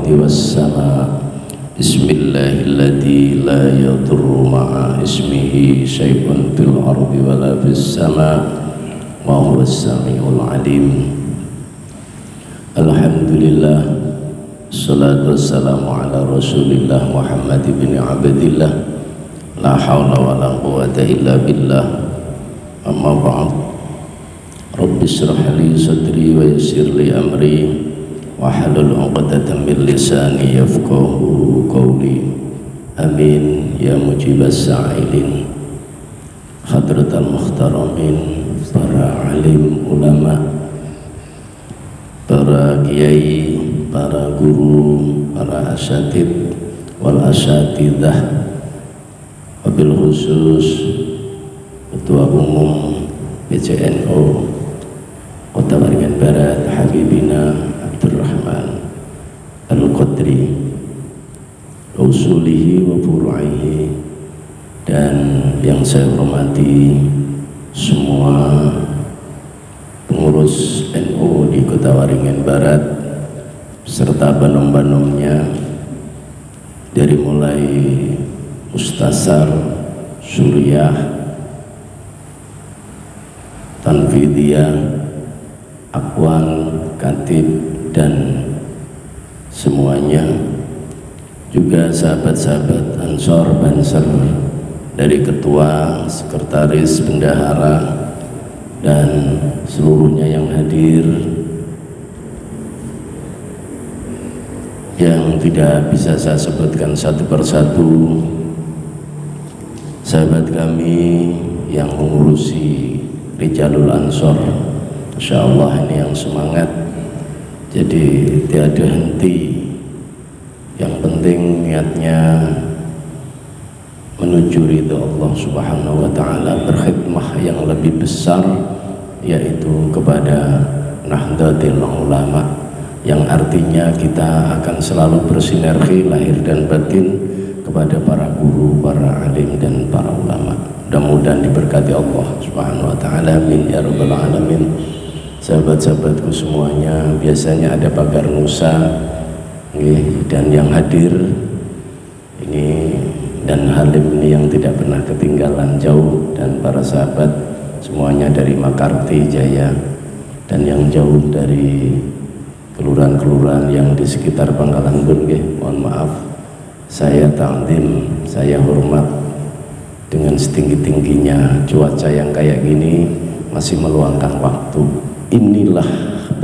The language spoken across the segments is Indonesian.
الأرض والسماء بسم الله الذي لا يضر مع اسمه شيء في الأرض ولا في السماء وهو السميع العليم. الحمد لله الصلاة والسلام على رسول الله محمد بن عبد الله لا حول ولا قوة إلا بالله. أما بعد رب اشرح لي صدري ويسر لي أمري wahlul 'uqdatam min lisani yafqahu qawli. Amin ya mujibas sa'ilin. Hadratal muhtaramin, para alim ulama, para kiai, para guru, para asatid wal asatidah, wabil khusus Ketua Umum PCNU Kota Waringin Barat Habibina Abdurrahman Al-Qadri, usulihi wa furu'ihi, dan yang saya hormati semua pengurus NU di Kota Waringin Barat serta banom-banomnya, dari mulai Mustasar, Suriah, Tanfidiyah, Akwan, Katib, dan semuanya, juga sahabat-sahabat Ansor Banser, dari ketua, sekretaris, bendahara, dan seluruhnya yang hadir, yang tidak bisa saya sebutkan satu persatu. Sahabat kami yang mengurusi Rijalul Ansor, Masya Allah, ini yang semangat, jadi tiada henti. Yang penting niatnya menuju ridha Allah Subhanahu wa ta'ala, berkhidmah yang lebih besar, yaitu kepada Nahdlatul Ulama, yang artinya kita akan selalu bersinergi lahir dan batin kepada para guru, para alim, dan para ulama. Mudah-mudahan diberkati Allah Subhanahu wa ta'ala. Amin ya rabbal alamin. Sahabat-sahabatku semuanya, biasanya ada pagar Nusa dan yang hadir ini, dan Halim ini yang tidak pernah ketinggalan jauh, dan para sahabat semuanya dari Makarti Jaya, dan yang jauh dari kelurahan-kelurahan yang di sekitar Pangkalan Bun. Mohon maaf, saya ta'zim, saya hormat dengan setinggi-tingginya. Cuaca yang kayak gini masih meluangkan waktu. Inilah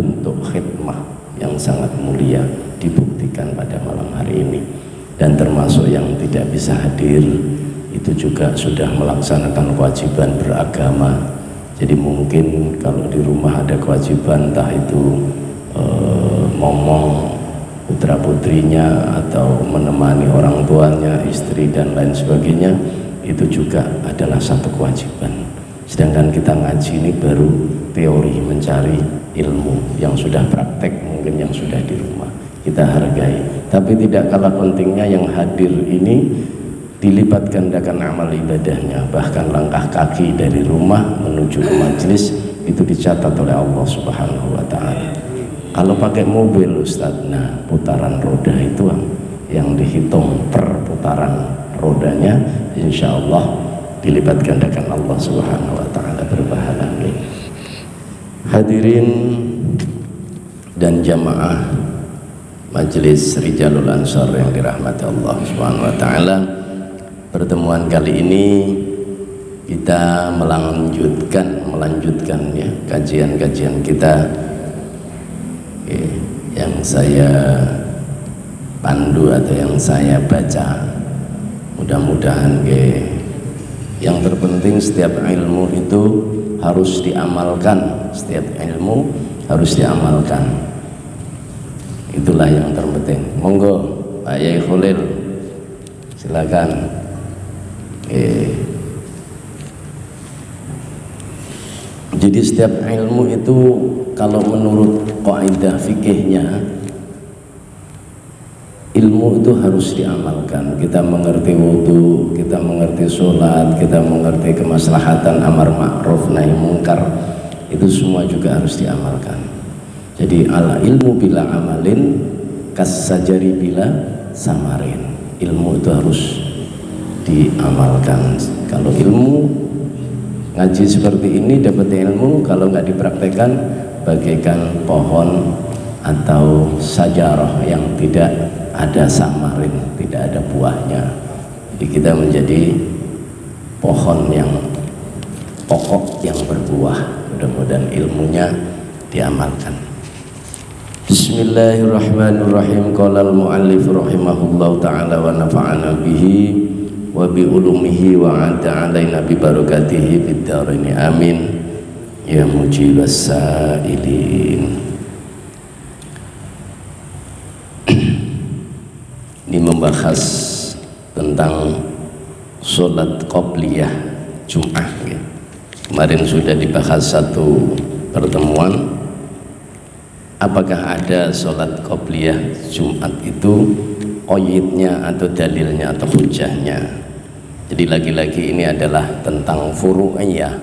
bentuk khidmah yang sangat mulia dibuktikan pada malam hari ini, dan termasuk yang tidak bisa hadir itu juga sudah melaksanakan kewajiban beragama. Jadi mungkin kalau di rumah ada kewajiban, entah itu ngomong putra putrinya atau menemani orang tuanya, istri, dan lain sebagainya, itu juga adalah satu kewajiban. Sedangkan kita ngaji ini baru teori, mencari ilmu. Yang sudah praktek mungkin yang sudah di rumah kita hargai, tapi tidak kalah pentingnya yang hadir ini dilipat gandakan amal ibadahnya. Bahkan langkah kaki dari rumah menuju ke majelis itu dicatat oleh Allah Subhanahu wa ta'ala. Kalau pakai mobil Ustaz, nah putaran roda itu yang dihitung per putaran rodanya, insya Allah dilipat gandakan Allah Subhanahu wa ta'ala berpahala. Hadirin dan jamaah Majelis Rijalul Ansor yang dirahmati Allah Subhanahu wa ta'ala, pertemuan kali ini kita melanjutkan ya kajian-kajian kita yang saya pandu atau yang saya baca. Mudah-mudahan yang terpenting setiap ilmu itu harus diamalkan, setiap ilmu harus diamalkan. Itulah yang terpenting. Monggo Pak Yai Khalil, silakan. Jadi setiap ilmu itu kalau menurut kaidah fikihnya, ilmu itu harus diamalkan. Kita mengerti wudu, kita mengerti sholat, kita mengerti kemaslahatan amar ma'ruf nahi mungkar, itu semua juga harus diamalkan. Jadi ala ilmu bila amalin kasajari bila samarin. Ilmu itu harus diamalkan. Kalau ilmu ngaji seperti ini dapat ilmu, kalau nggak dipraktekkan bagaikan pohon atau sajarah yang tidak ada samarin, tidak ada buahnya. Jadi kita menjadi pohon yang pokok yang berbuah. Mudah-mudahan ilmunya diamalkan. Bismillahirrahmanirrahim. Qala al-muallif rahimahullahu taala wa nafa'ana bihi wa bi ulumihi wa a'ta alaina bi barakatihi fid dharain amin ya mujibas sa'ilin. Ini membahas tentang sholat qobliyah Jum'ah ya. Kemarin sudah dibahas satu pertemuan, apakah ada sholat qobliyah Jumat itu qoyidnya atau dalilnya atau hujahnya. Jadi lagi-lagi ini adalah tentang furu'iyah,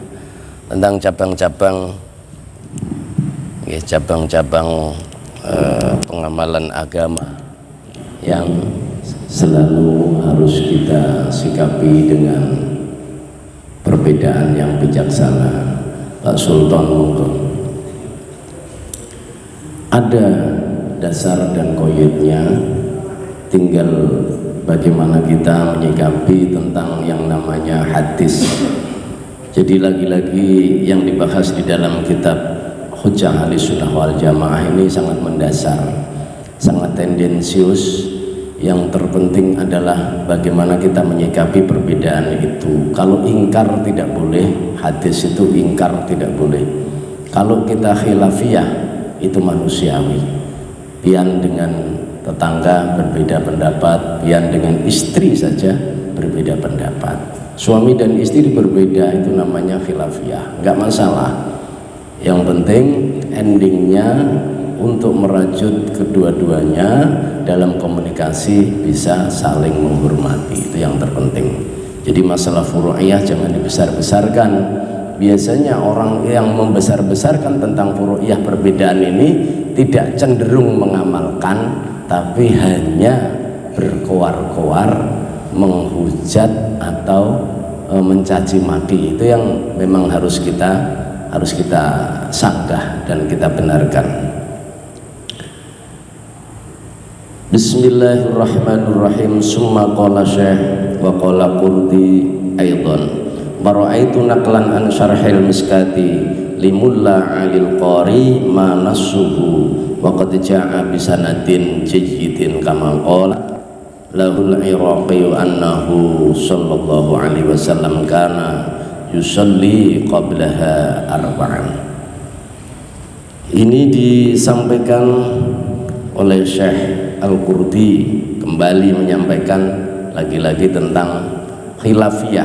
tentang cabang-cabang ya, cabang-cabang pengamalan agama yang selalu harus kita sikapi dengan perbedaan yang bijaksana. Pak Sultan monggo. Ada dasar dan qoyidnya, tinggal bagaimana kita menyikapi tentang yang namanya hadis. Jadi lagi-lagi yang dibahas di dalam kitab Hujjah Ahlussunnah wal Jamaah ini sangat mendasar, sangat tendensius. Yang terpenting adalah bagaimana kita menyikapi perbedaan itu. Kalau ingkar tidak boleh, hadis itu ingkar tidak boleh. Kalau kita khilafiyah itu manusiawi. Pian dengan tetangga berbeda pendapat, pian dengan istri saja berbeda pendapat. Suami dan istri berbeda itu namanya khilafiyah, nggak masalah. Yang penting endingnya untuk merajut kedua-duanya dalam komunikasi bisa saling menghormati, itu yang terpenting. Jadi masalah furu'iyah jangan dibesar-besarkan. Biasanya orang yang membesar-besarkan tentang furu'iyah perbedaan ini tidak cenderung mengamalkan, tapi hanya berkoar-koar, menghujat atau mencaci maki. Itu yang memang harus kita sanggah dan kita benarkan. Bismillahirrahmanirrahim. Summa qala syekh wa qala qurdi aidan bara'aitu naqlan an syarhil miskati limulla alil qari ma nasuhu wa qad ja'a bisanadin jayyidin kama qala lahul iraqi annahu sallallahu alaihi wasallam kana yusalli qablaha arba'an. Ini disampaikan oleh Syekh Al-Qurdi, kembali menyampaikan lagi-lagi tentang khilafiyah,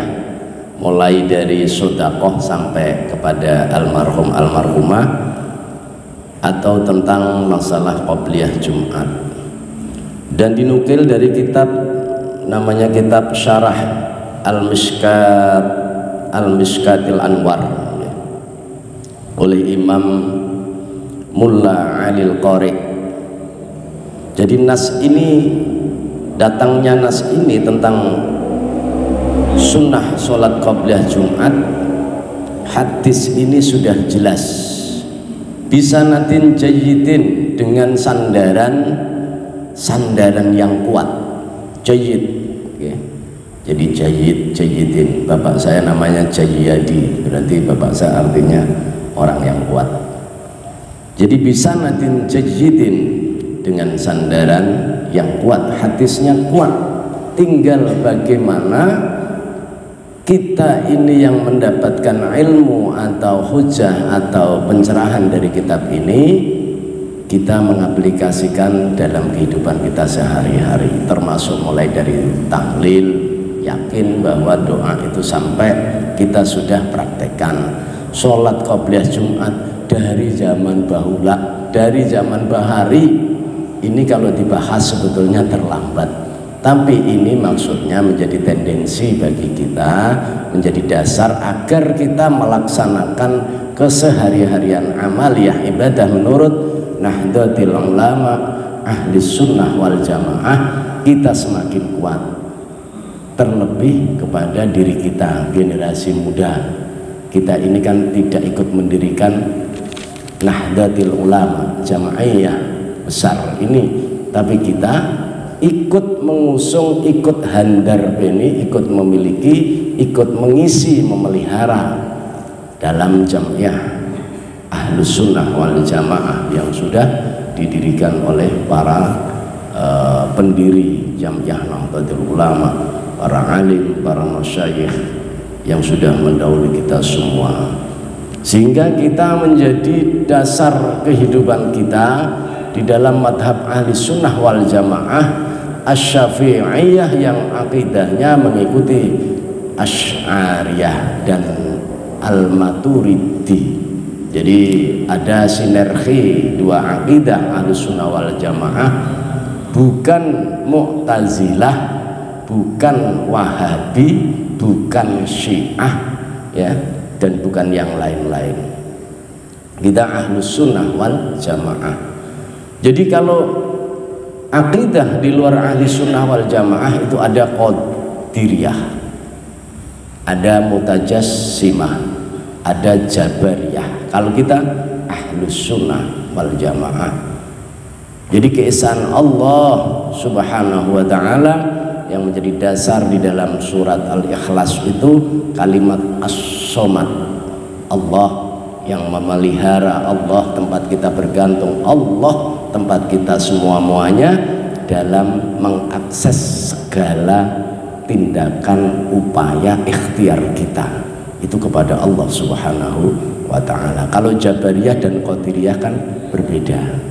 mulai dari sodakoh sampai kepada almarhum almarhumah, atau tentang masalah qobliyah Jumat. Dan dinukil dari kitab namanya kitab Syarah Al-Mishkatil Anwar oleh Imam Mulla Alil Qari. Jadi datangnya nas ini tentang sunnah sholat qobliyah Jumat, hadis ini sudah jelas. Bisa natin jayyidin, dengan sandaran yang kuat, jayyid okay. Jadi jayyidin, bapak saya namanya Jayyadi, berarti bapak saya artinya orang yang kuat. Jadi bisa natin jayyidin, dengan sandaran yang kuat, hadisnya kuat. Tinggal bagaimana kita ini yang mendapatkan ilmu atau hujah atau pencerahan dari kitab ini, kita mengaplikasikan dalam kehidupan kita sehari-hari, termasuk mulai dari tahlil, yakin bahwa doa itu sampai kita sudah praktekkan. Sholat qobliyah Jumat dari zaman bahula, dari zaman bahari, ini kalau dibahas sebetulnya terlambat, tapi ini maksudnya menjadi tendensi bagi kita, menjadi dasar agar kita melaksanakan kesehari-harian amaliyah ibadah menurut Nahdlatul Ulama, ahli sunnah wal jamaah kita semakin kuat, terlebih kepada diri kita, generasi muda. Kita ini kan tidak ikut mendirikan Nahdlatul Ulama Jamaiyah besar ini, tapi kita ikut mengusung, ikut handar beni, ikut memiliki, ikut mengisi, memelihara dalam Jamiah Ahlus Sunnah wal Jamaah yang sudah didirikan oleh para pendiri Jamiah Nahdlatul Ulama, para alim, para masyayikh yang sudah mendahului kita semua, sehingga kita menjadi dasar kehidupan kita di dalam madhab ahli sunnah wal jamaah asy-syafi'iyah yang akidahnya mengikuti asy'ariyah dan al-maturidi. Jadi ada sinergi dua akidah ahli sunnah wal jamaah, bukan mu'tazilah, bukan wahabi, bukan syiah, ya, dan bukan yang lain-lain. Kita ahlus sunnah wal jamaah. Jadi kalau akidah di luar ahli sunnah wal jamaah itu ada qadiriyah, ada mutajassimah, ada jabariyah. Kalau kita ahlus sunnah wal jamaah, jadi keesaan Allah subhanahu wa ta'ala yang menjadi dasar di dalam surat Al-Ikhlas itu kalimat as-somad, Allah yang memelihara, Allah tempat kita bergantung, Allah tempat kita semua-muanya dalam mengakses segala tindakan upaya ikhtiar kita itu kepada Allah subhanahu wa ta'ala. Kalau Jabariyah dan Qadiriyah kan berbeda.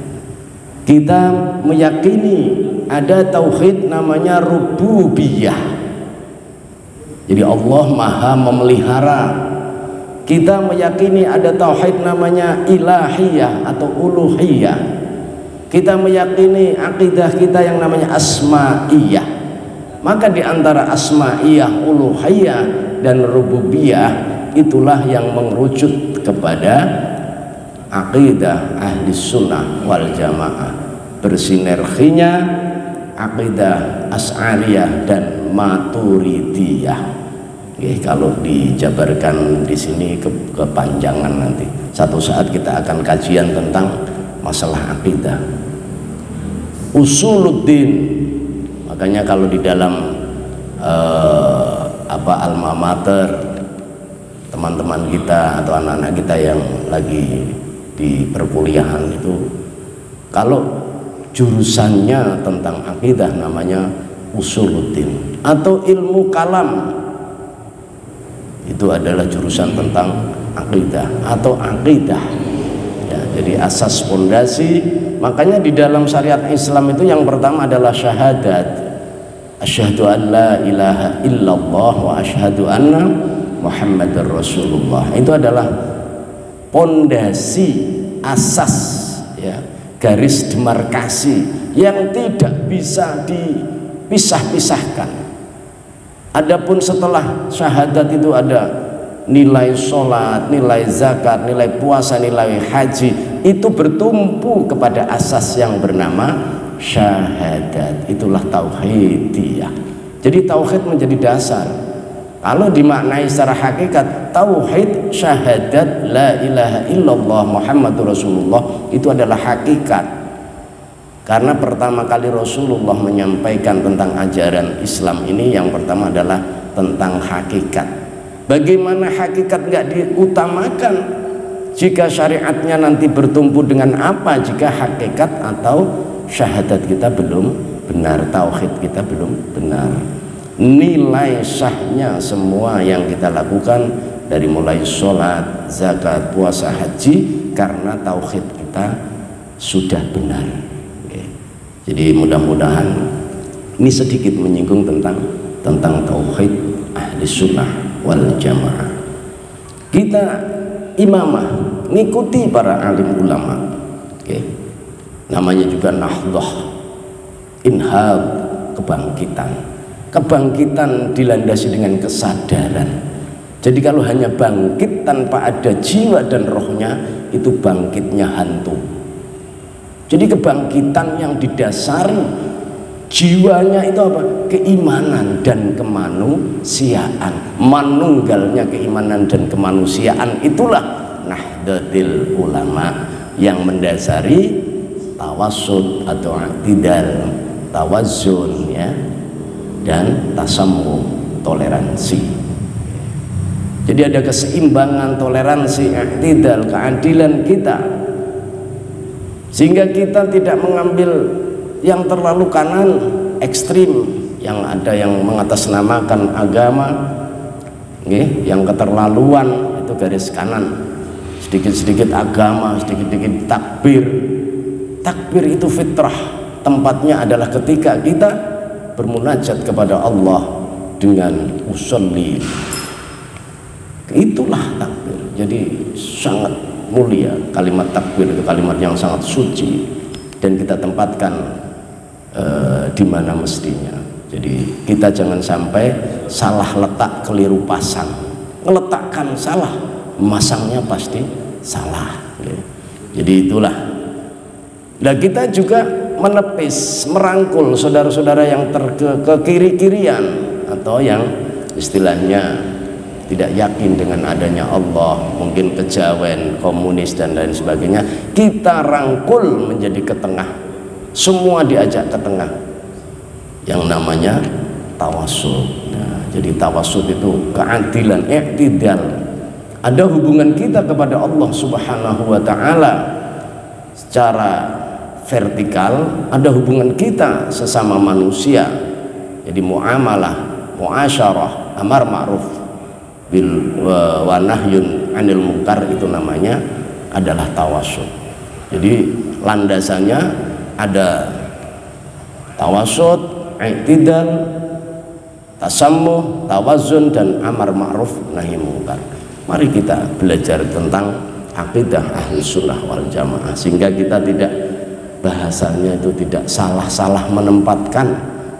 Kita meyakini ada tauhid namanya rububiyah, jadi Allah maha memelihara. Kita meyakini ada tauhid namanya ilahiyah atau uluhiyah. Kita meyakini akidah kita yang namanya asma'iyah. Maka di antara asma'iyah, uluhiyah dan rububiyah itulah yang mengerucut kepada akidah ahli sunnah wal jamaah. Bersinerginya akidah asy'ariyah dan maturidiyah. Kalau dijabarkan di sini kepanjangan, nanti satu saat kita akan kajian tentang masalah akidah usuluddin. Makanya kalau di dalam alma mater teman-teman kita atau anak-anak kita yang lagi di perkuliahan itu, kalau jurusannya tentang akidah namanya usuluddin, atau ilmu kalam itu adalah jurusan tentang akidah atau akidah, ya, jadi asas fondasi. Makanya di dalam syariat Islam itu yang pertama adalah syahadat, asyhadu an la ilaha illallah wa asyhadu anna muhammadar rasulullah. Itu adalah fondasi, asas, ya, garis demarkasi yang tidak bisa dipisah-pisahkan. Adapun setelah syahadat itu ada nilai sholat, nilai zakat, nilai puasa, nilai haji, itu bertumpu kepada asas yang bernama syahadat. Itulah tauhidiyah. Jadi tauhid menjadi dasar. Kalau dimaknai secara hakikat, tauhid syahadat la ilaha illallah Muhammadur Rasulullah itu adalah hakikat. Karena pertama kali Rasulullah menyampaikan tentang ajaran Islam ini, yang pertama adalah tentang hakikat. Bagaimana hakikat nggak diutamakan jika syariatnya nanti bertumpu dengan apa jika hakikat atau syahadat kita belum benar, tauhid kita belum benar. Nilai sahnya semua yang kita lakukan dari mulai sholat, zakat, puasa, haji karena tauhid kita sudah benar. Jadi mudah-mudahan ini sedikit menyinggung tentang tauhid ahli sunnah wal jamaah. Kita imamah, ngikuti para alim ulama. Namanya juga nahdah, inhad, kebangkitan. Kebangkitan dilandasi dengan kesadaran. Jadi kalau hanya bangkit tanpa ada jiwa dan rohnya, itu bangkitnya hantu. Jadi kebangkitan yang didasari jiwanya itu apa? Keimanan dan kemanusiaan. Manunggalnya keimanan dan kemanusiaan itulah Nahdlatul Ulama yang mendasari tawassut atau i'tidal, tawazzun ya, dan tasammuh, toleransi. Jadi ada keseimbangan, toleransi, i'tidal, keadilan kita, sehingga kita tidak mengambil yang terlalu kanan, ekstrim, yang ada yang mengatasnamakan agama, yang keterlaluan itu garis kanan, sedikit-sedikit agama, sedikit-sedikit takbir. Takbir itu fitrah, tempatnya adalah ketika kita bermunajat kepada Allah dengan usolli. Itulah takbir. Jadi sangat mulia kalimat takbir, itu kalimat yang sangat suci dan kita tempatkan di mana mestinya. Jadi kita jangan sampai salah letak, keliru pasang. Meletakkan salah, masangnya pasti salah. Jadi itulah. Nah, kita juga menepis, merangkul saudara-saudara yang ke kiri-kirian atau yang istilahnya tidak yakin dengan adanya Allah, mungkin kejawen, komunis dan lain sebagainya. Kita rangkul menjadi ke tengah, semua diajak ke tengah, yang namanya tawassut. Nah, jadi tawassut itu keadilan, i'tidal. Ada hubungan kita kepada Allah Subhanahu wa ta'ala secara vertikal, ada hubungan kita sesama manusia. Jadi muamalah, muasyarah, amar ma'ruf bil wa nahyun 'anil munkar, itu namanya adalah tawassut. Jadi landasannya ada tawassut, i'tidal, tasammuh, tawazzun, dan amar ma'ruf nahi munkar. Mari kita belajar tentang akidah ahli sunnah wal jamaah, sehingga kita tidak, bahasanya itu tidak salah-salah menempatkan.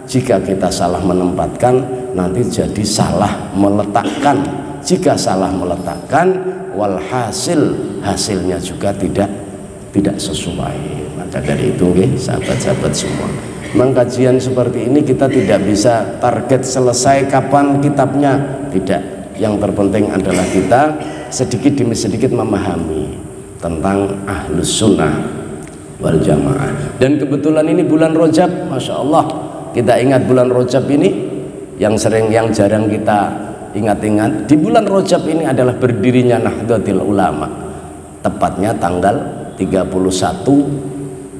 Jika kita salah menempatkan, nanti jadi salah meletakkan. Jika salah meletakkan, walhasil, hasilnya juga tidak sesuai. Maka dari itu sahabat-sahabat semua, mengkajian seperti ini kita tidak bisa target selesai kapan kitabnya, tidak. Yang terpenting adalah kita sedikit demi sedikit memahami tentang ahlus sunnah wal jamaah. Dan kebetulan ini bulan Rajab, Masya Allah, kita ingat bulan Rajab ini yang jarang kita ingat-ingat. Di bulan Rajab ini adalah berdirinya Nahdlatul Ulama, tepatnya tanggal 31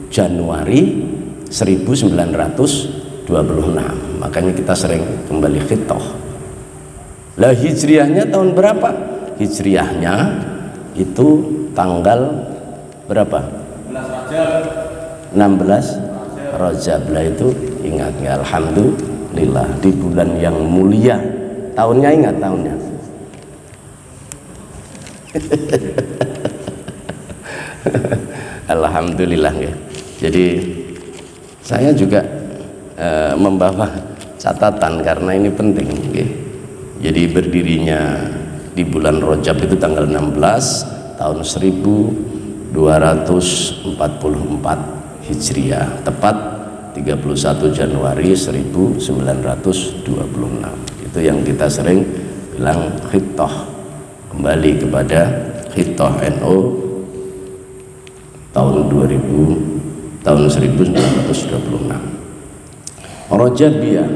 Januari 1926. Makanya kita sering kembali khitoh. Lah hijriahnya tahun berapa? Hijriahnya itu tanggal berapa? 16 Rajab. Lah itu ingat ya, alhamdulillah di bulan yang mulia. Tahunnya ingat tahunnya. Alhamdulillah ya. Jadi saya juga membawa catatan karena ini penting ya. Jadi berdirinya di bulan Rajab itu tanggal 16 tahun 1244 Hijriah, tepat 31 Januari 1926. Itu yang kita sering bilang khitoh, kembali kepada khitoh NU tahun 1926. Rajabiyah,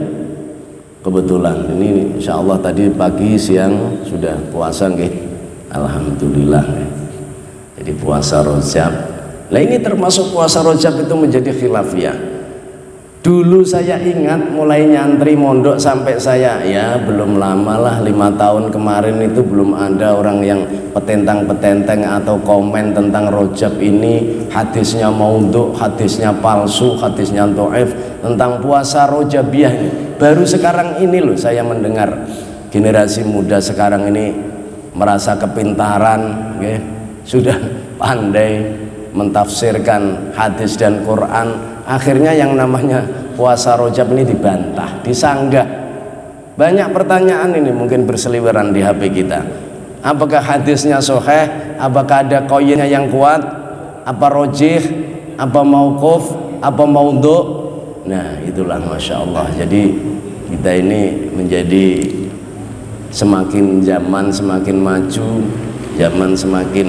kebetulan ini insya Allah tadi pagi siang sudah puasa nggih, alhamdulillah. Jadi puasa Rajab. Nah ini termasuk puasa Rajab itu menjadi khilafiyah. Dulu saya ingat mulai nyantri mondok sampai saya ya belum lama lah, 5 tahun kemarin itu belum ada orang yang petentang-petenteng atau komen tentang Rajab ini hadisnya maudhu, hadisnya palsu, hadisnya dhaif, tentang puasa Rajabiyah ini. Baru sekarang ini loh saya mendengar generasi muda sekarang ini merasa kepintaran, sudah pandai mentafsirkan hadis dan Quran. Akhirnya yang namanya puasa Rajab ini dibantah, disanggah. Banyak pertanyaan ini mungkin berseliweran di HP kita. Apakah hadisnya sahih? Apakah ada qayyinnya yang kuat? Apa rojih? apa mauquf, apa maudhu. Nah itulah Masya Allah. Jadi kita ini menjadi semakin zaman semakin maju, zaman semakin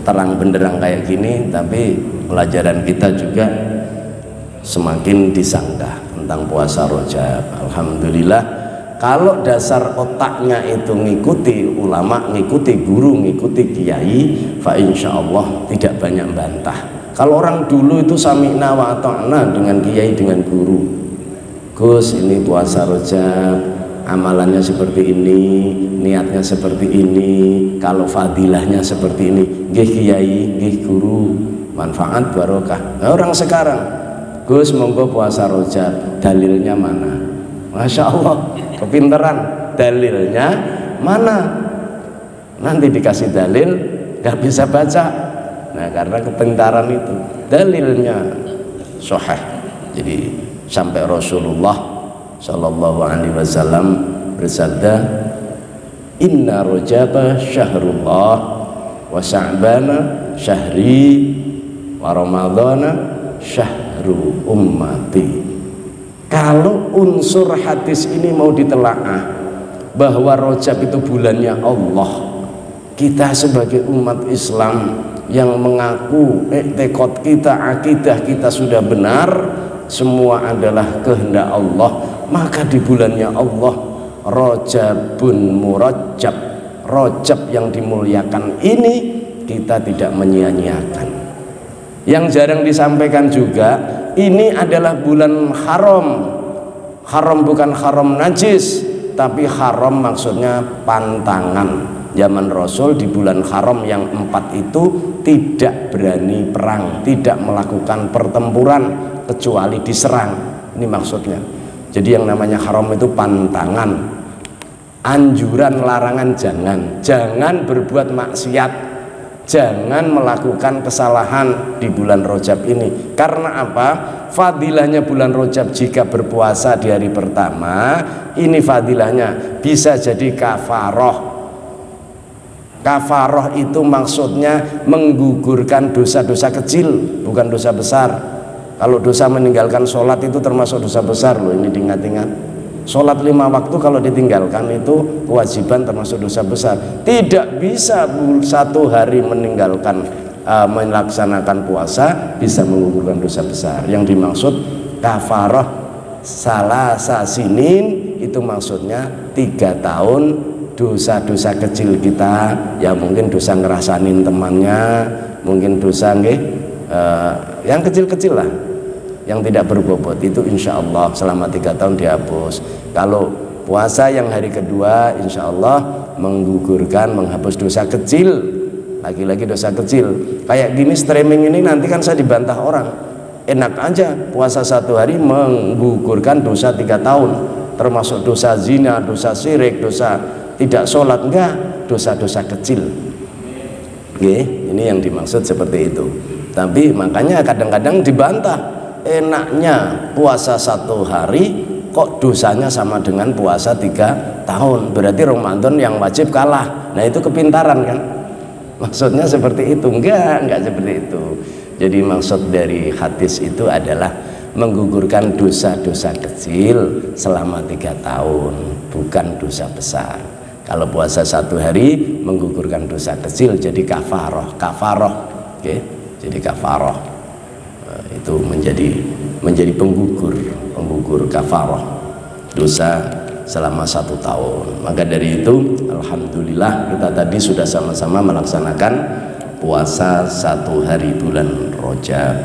terang benderang kayak gini, tapi pelajaran kita juga semakin disanggah tentang puasa Rajab. Alhamdulillah, kalau dasar otaknya itu ngikuti ulama, ngikuti guru, ngikuti kiai, fa insya Allah tidak banyak bantah. Kalau orang dulu itu sami'na wa ata'na dengan kiai, dengan guru, Gus ini puasa Rajab, amalannya seperti ini, niatnya seperti ini, kalau fadilahnya seperti ini, nggih kiai, nggih guru, manfaat barokah. Nah, orang sekarang, Gus monggo puasa Rajab, dalilnya mana? Masya Allah, kepinteran, dalilnya mana? Nanti dikasih dalil nggak bisa baca. Nah karena kepintaran itu, dalilnya sahih. Jadi sampai Rasulullah Shallallahu Alaihi Wasallam bersabda, Inna Rajaba syahrullah wa Sya'bana syahri wa Ramadhana syahru ummati. Kalau unsur hadis ini mau ditelaah bahwa Rajab itu bulannya Allah, kita sebagai umat Islam yang mengaku tekad kita, akidah kita sudah benar, semua adalah kehendak Allah, maka di bulannya Allah Rajabun murajab, Rajab yang dimuliakan ini kita tidak menyia-nyiakan. Yang jarang disampaikan juga, ini adalah bulan haram. Haram bukan haram najis, tapi haram maksudnya pantangan. Zaman Rasul di bulan haram yang 4 itu tidak berani perang, tidak melakukan pertempuran kecuali diserang. Ini maksudnya. Jadi yang namanya haram itu pantangan, anjuran, larangan, jangan berbuat maksiat, jangan melakukan kesalahan di bulan Rajab ini. Karena apa? Fadilahnya bulan Rajab jika berpuasa di hari pertama, ini fadilahnya bisa jadi kafaroh. Kafaroh itu maksudnya menggugurkan dosa-dosa kecil, bukan dosa besar. Kalau dosa meninggalkan sholat itu termasuk dosa besar loh, ini diingat-ingat. Sholat 5 waktu kalau ditinggalkan itu kewajiban, termasuk dosa besar. Tidak bisa 1 hari meninggalkan melaksanakan puasa bisa menggugurkan dosa besar. Yang dimaksud kafaroh salasa sinin itu maksudnya 3 tahun dosa-dosa kecil kita, ya mungkin dosa ngerasanin temannya, mungkin dosa yang kecil-kecil lah, yang tidak berbobot, itu insya Allah selama 3 tahun dihapus. Kalau puasa yang hari kedua insya Allah menggugurkan, menghapus dosa kecil, lagi-lagi dosa kecil. Kayak gini streaming ini nanti kan saya dibantah orang, enak aja puasa 1 hari menggugurkan dosa 3 tahun, termasuk dosa zina, dosa syirik, dosa tidak sholat, enggak, dosa-dosa kecil. Ini yang dimaksud seperti itu. Tapi makanya kadang-kadang dibantah, enaknya puasa 1 hari kok dosanya sama dengan puasa 3 tahun, berarti Ramadan yang wajib kalah. Nah itu kepintaran kan, maksudnya seperti itu. Enggak seperti itu. Jadi maksud dari hadis itu adalah menggugurkan dosa-dosa kecil selama 3 tahun, bukan dosa besar. Kalau puasa 1 hari menggugurkan dosa kecil jadi kafaroh, jadi kafaroh itu menjadi penggugur kafaroh dosa selama 1 tahun. Maka dari itu alhamdulillah kita tadi sudah sama-sama melaksanakan puasa 1 hari bulan Rajab.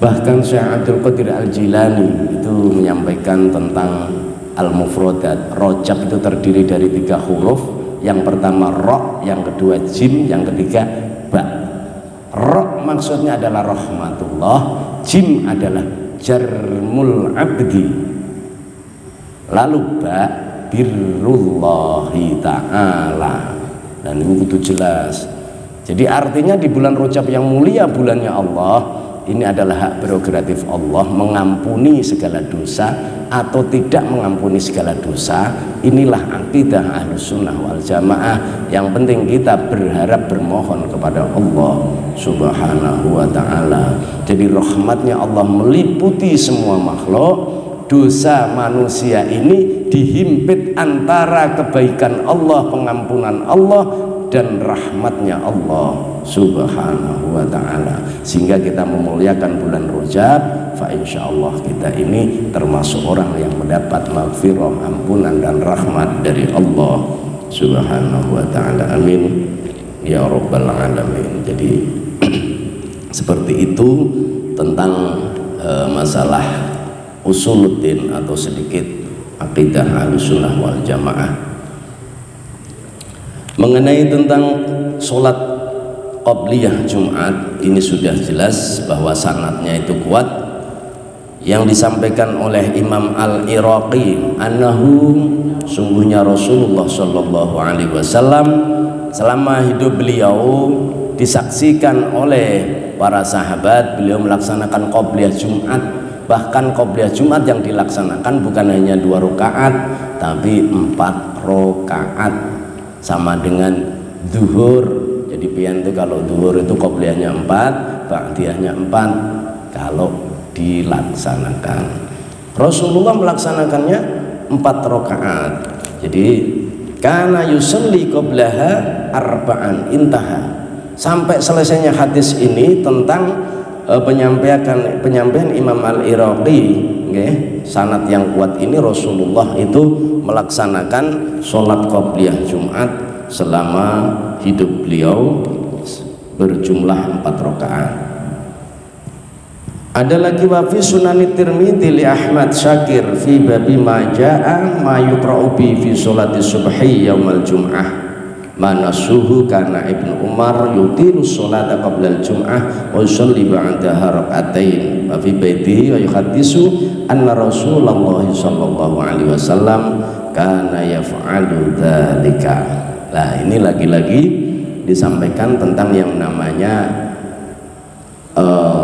Bahkan Syekh Abdul Qadir Al-Jilani itu menyampaikan tentang al-mufradat. Rajab itu terdiri dari 3 huruf. Yang pertama ra, yang kedua jim, yang ketiga ba. Ra maksudnya adalah rahmatullah, jim adalah jarmul abdi, lalu ba birrullahi ta'ala. Dan ini itu jelas. Jadi artinya di bulan Rajab yang mulia, bulannya Allah, ini adalah hak prerogatif Allah mengampuni segala dosa atau tidak mengampuni segala dosa. Inilah akidah Ahlus Sunnah wal Jamaah. Yang penting kita berharap, bermohon kepada Allah Subhanahu wa ta'ala. Jadi rahmatnya Allah meliputi semua makhluk. Dosa manusia ini dihimpit antara kebaikan Allah, pengampunan Allah dan rahmatnya Allah Subhanahu wa ta'ala, sehingga kita memuliakan bulan Rajab. Fa insyaallah kita ini termasuk orang yang mendapat maghfirah, ampunan dan rahmat dari Allah Subhanahu wa ta'ala. Amin ya rabbal alamin. Jadi seperti itu tentang masalah usuluddin atau sedikit akidah Ahlussunnah wal Jamaah. Mengenai tentang sholat qabliyah Jumat, ini sudah jelas bahwa sanadnya itu kuat, yang disampaikan oleh Imam Al-Iraqi annahu, sungguhnya Rasulullah Shallallahu Alaihi Wasallam selama hidup beliau disaksikan oleh para sahabat beliau melaksanakan qabliyah Jumat. Bahkan qabliyah Jumat yang dilaksanakan bukan hanya 2 rakaat tapi 4 rakaat, sama dengan zuhur. Jadi pian itu kalau zuhur itu qabliyahnya 4, ba'diyahnya 4 kalau dilaksanakan. Rasulullah melaksanakannya 4 rakaat. Jadi kana yusalli qablaha arba'an intaha. Sampai selesainya hadis ini tentang penyampaian Imam Al-Iraqi, sanad yang kuat ini, Rasulullah itu melaksanakan sholat qabliyah Jumat selama hidup beliau berjumlah 4 rakaat. Ada lagi wa fi Sunan Tirmidzi li Ahmad Syakir fi babi ma jaa ma yuqra'u bi fi sholati subhi yaumal jum'ah. Manasuhu karena Ibnu Umar yutilu sholata qabla al-jum'ah wa yusalli ba'daha rak'atain wa fi baiti wa yuhaddisu anna Rasulullah sallallahu alaihi wasallam kana yaf'alu dzalika. Nah, ini lagi-lagi disampaikan tentang yang namanya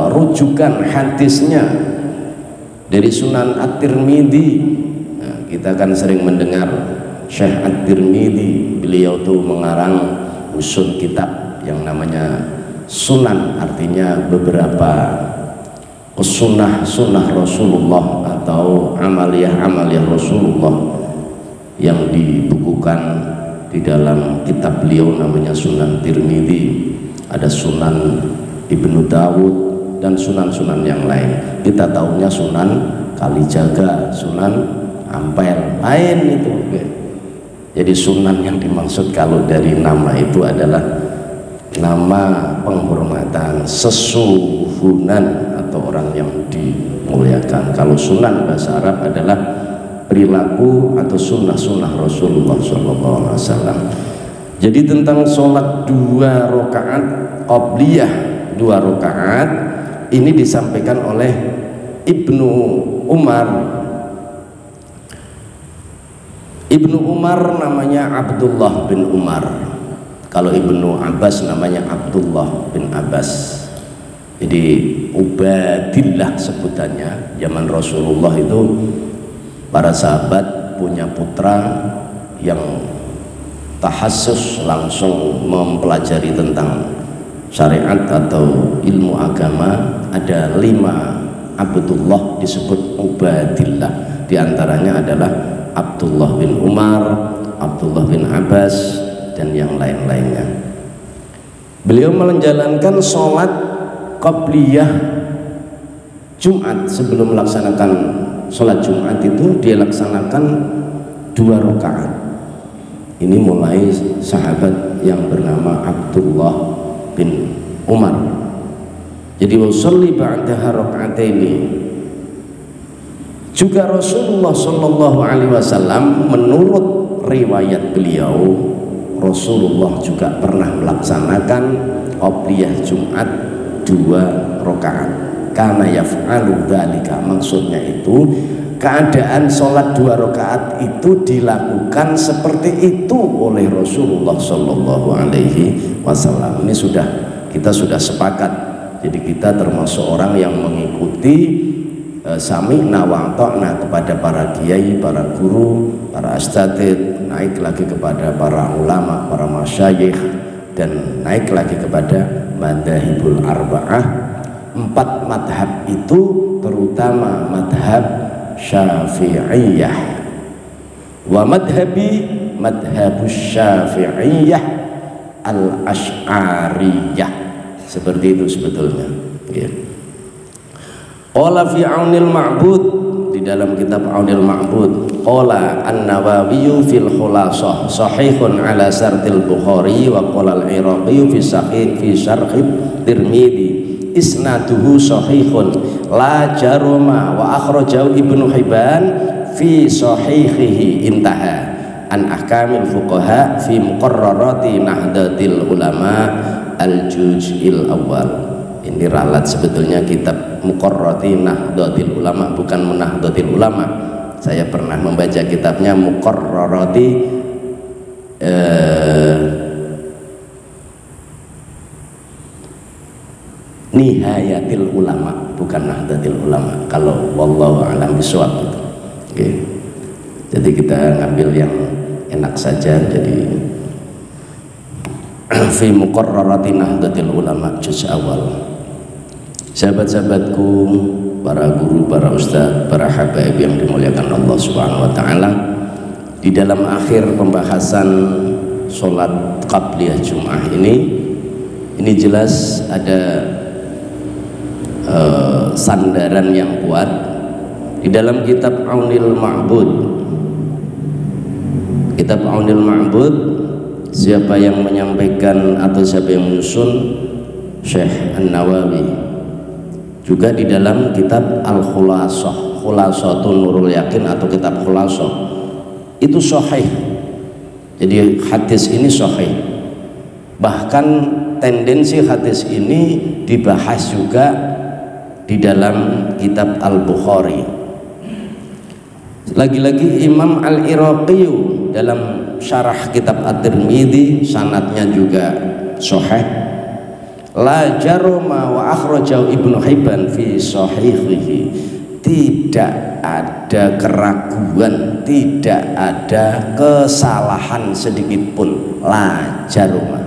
rujukan hadisnya dari Sunan At-Tirmidzi. Nah, kita kan sering mendengar Syekh At-Tirmidzi, beliau tuh mengarang usul kitab yang namanya Sunan, artinya beberapa sunnah Rasulullah atau amaliyah Rasulullah yang dibukukan di dalam kitab beliau namanya Sunan Tirmidzi. Ada Sunan Ibnu Dawud dan sunan-sunan yang lain. Kita tahunya Sunan Kalijaga, Sunan Ampel, lain itu. Jadi sunan yang dimaksud kalau dari nama itu adalah nama penghormatan, sesuhunan atau orang yang dimuliakan. Kalau sunan bahasa Arab adalah perilaku atau sunnah-sunnah Rasulullah SAW. Jadi tentang sholat 2 rakaat qabliyah 2 rakaat ini disampaikan oleh Ibnu Umar. Ibnu Umar namanya Abdullah bin Umar. Kalau Ibnu Abbas namanya Abdullah bin Abbas. Jadi Ubadillah sebutannya. Zaman Rasulullah itu para sahabat punya putra yang tahassus, langsung mempelajari tentang syariat atau ilmu agama. Ada 5 Abdullah disebut Ubadillah. Di antaranya adalah Abdullah bin Umar, Abdullah bin Abbas dan yang lain-lainnya. Beliau menjalankan sholat qabliyah Jumat. Sebelum melaksanakan sholat Jumat itu dia laksanakan 2 rakaat. Ini mulai sahabat yang bernama Abdullah bin Umar. Jadi wasalli ba'daha raka'ataini. Juga Rasulullah Shallallahu Alaihi Wasallam menurut riwayat beliau, Rasulullah juga pernah melaksanakan qabliyah Jumat 2 rakaat. Karena yaf'alu dzalika, maksudnya itu keadaan sholat 2 rakaat itu dilakukan seperti itu oleh Rasulullah Shallallahu Alaihi Wasallam. Ini kita sudah sepakat. Jadi kita termasuk orang yang mengikuti sami'na wa ata'na kepada para kiai, para guru, para asatidz, naik lagi kepada para ulama, para masyayikh, dan naik lagi kepada madzhabul arba'ah. 4 madhab itu terutama madhab Syafi'iyah. Wa madhabi madhabus Syafi'iyah al-Asy'ariyah. Seperti itu sebetulnya. Qala fi Aunil Ma'bud, di dalam kitab Aunil Ma'bud, qala An-Nawawi fil Khulasah sahihun ala sartil Bukhari wa qala Al-Iraqi fi sahih fi syarh Tirmidzi isnaduhu sahihun la jaruma wa akhrajahu Ibnu Hibban fi sahihihi intaha an ahkamil fuqaha fi muqarrarati Nahdlatul Ulama al-juz'il awal. Ini ralat sebetulnya kitab Muqarrarati Nahdlatul Ulama, bukan Nahdlatul Ulama. Saya pernah membaca kitabnya Muqarrarati Nihayatil Ulama, bukan Nahdlatul Ulama. Kalau wallahu a'lam bishawab gitu. Oke. Jadi kita ngambil yang enak saja. Jadi fi Muqarrarati Nahdlatul Ulama juz awal. Sahabat-sahabatku, para guru, para ustadz, para habaib yang dimuliakan Allah Subhanahu wa taala, di dalam akhir pembahasan sholat qabliyah Jum'ah ini jelas ada sandaran yang kuat di dalam kitab Aunil Ma'bud. Kitab Aunil Ma'bud, siapa yang menyampaikan atau siapa yang menyusun? Syekh An-Nawawi. Juga di dalam kitab Al-Khulasah, Khulasatun Nurul Yakin atau kitab Khulasah, itu sahih. Jadi hadis ini sahih. Bahkan tendensi hadis ini dibahas juga di dalam kitab Al-Bukhari. Lagi-lagi Imam Al-Iraqi dalam syarah kitab At-Tirmidzi, sanadnya juga sahih. La jaruma wa akhrajahu Ibnu Hibban fi sahihihi. Tidak ada keraguan, tidak ada kesalahan sedikit pun. La jaruma.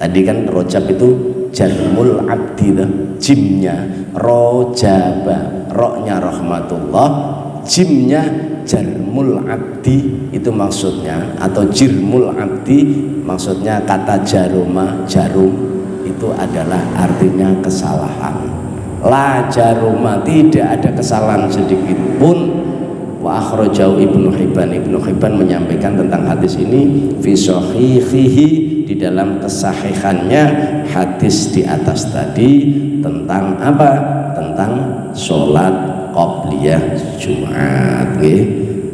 Tadi kan rojab itu jarmul abdi, jimnya rojaba, roknya rahmatullah, jimnya jarmul abdi, itu maksudnya, atau jirmul abdi maksudnya. Kata jaruma, jarum itu adalah artinya kesalahan. La jaruma, tidak ada kesalahan sedikit pun. Wa akhrajahu Ibnu Hibban, Ibnu Hibban menyampaikan tentang hadis ini fi sahihihi, di dalam kesahihannya hadis di atas tadi tentang apa? Tentang sholat qabliyah Jumat.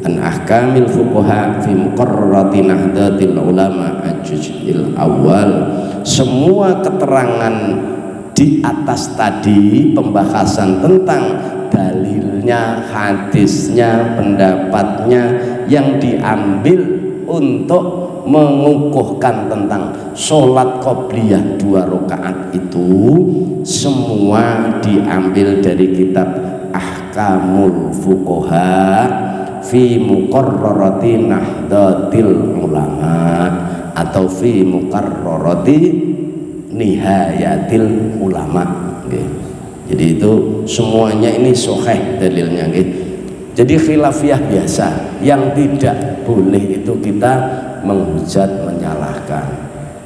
An ahkamil fuqaha fi muqarrarati Nahdlatul Ulama al-juz'il awal. Semua keterangan di atas tadi, pembahasan tentang dalilnya, hadisnya, pendapatnya yang diambil untuk mengukuhkan tentang sholat qobliyah 2 rakaat itu semua diambil dari kitab Ahkamul Fuqaha fi muqarrarati Nahdlatul Ulama atau fi muqarrarati Nihayatil Ulama. Jadi itu semuanya ini sahih dalilnya. Jadi khilafiyah biasa, yang tidak boleh itu kita menghujat, menyalahkan.